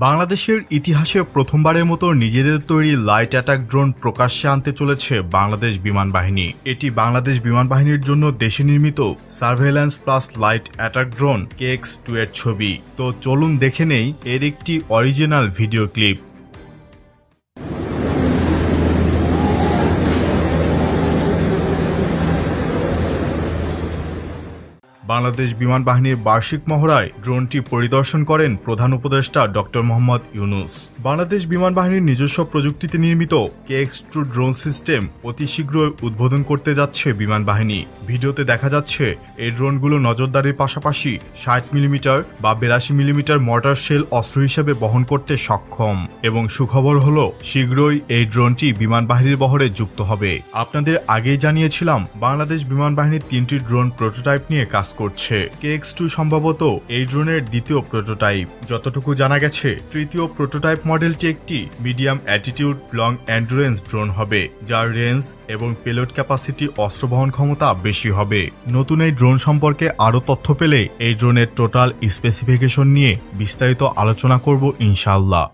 বাংলাদেশের ইতিহাসে প্রথমবারের মতো নিজেদের তৈরি লাইট অ্যাটাক ড্রোন প্রকাশ্যে আনতে চলেছে বাংলাদেশ বিমান বাহিনী। এটি বাংলাদেশ বিমান বাহিনীর জন্য দেশে নির্মিত surveillance plus light attack drone KX-2 এর ছবি। তো চলুন দেখে নেই এর একটি অরিজিনাল ভিডিও ক্লিপ। বাংলাদেশ বিমান বাহিনীর বার্ষিক মহড়ায় ড্রোনটি পরিদর্শন করেন প্রধান উপদেষ্টা ডক্টর মোহাম্মদ ইউনুস। বাংলাদেশ বিমান বাহিনীর নিজস্ব প্রযুক্তিতে নির্মিত KX-2 ড্রোন সিস্টেম অতি শীঘ্রই উদ্বোধন করতে যাচ্ছে বিমান বাহিনী। ভিডিওতে দেখা যাচ্ছে এই ড্রোনগুলো নজরদারির পাশাপাশি 60 মিলিমিটার বা 82 মিলিমিটার মর্টার শেল অস্ত্র হিসেবে বহন করতে সক্ষম। এবং সুখবর হলো শীঘ্রই এই ড্রোনটি বিমান বাহিনীর বহরে যুক্ত হবে। আপনাদের আগেই জানিয়েছিলাম বাংলাদেশ বিমান বাহিনীর 3টি ড্রোন প্রোটোটাইপ নিয়ে কাজ করছে। KX-2 সম্ভবত এই ড্রোনের দ্বিতীয় প্রোটোটাইপ। যতটুকু জানা গেছে তৃতীয় প্রোটোটাইপ মডেলটি একটি medium attitude long endurance drone হবে, যার রেঞ্জ এবং পেলোড ক্যাপাসিটি অস্ত্র বহন ক্ষমতা বেশি হবে। নতুন এই ড্রোন সম্পর্কে আরও তথ্য পেলে এই ড্রোনের টোটাল স্পেসিফিকেশন নিয়ে বিস্তারিত আলোচনা করব ইনশাআল্লাহ।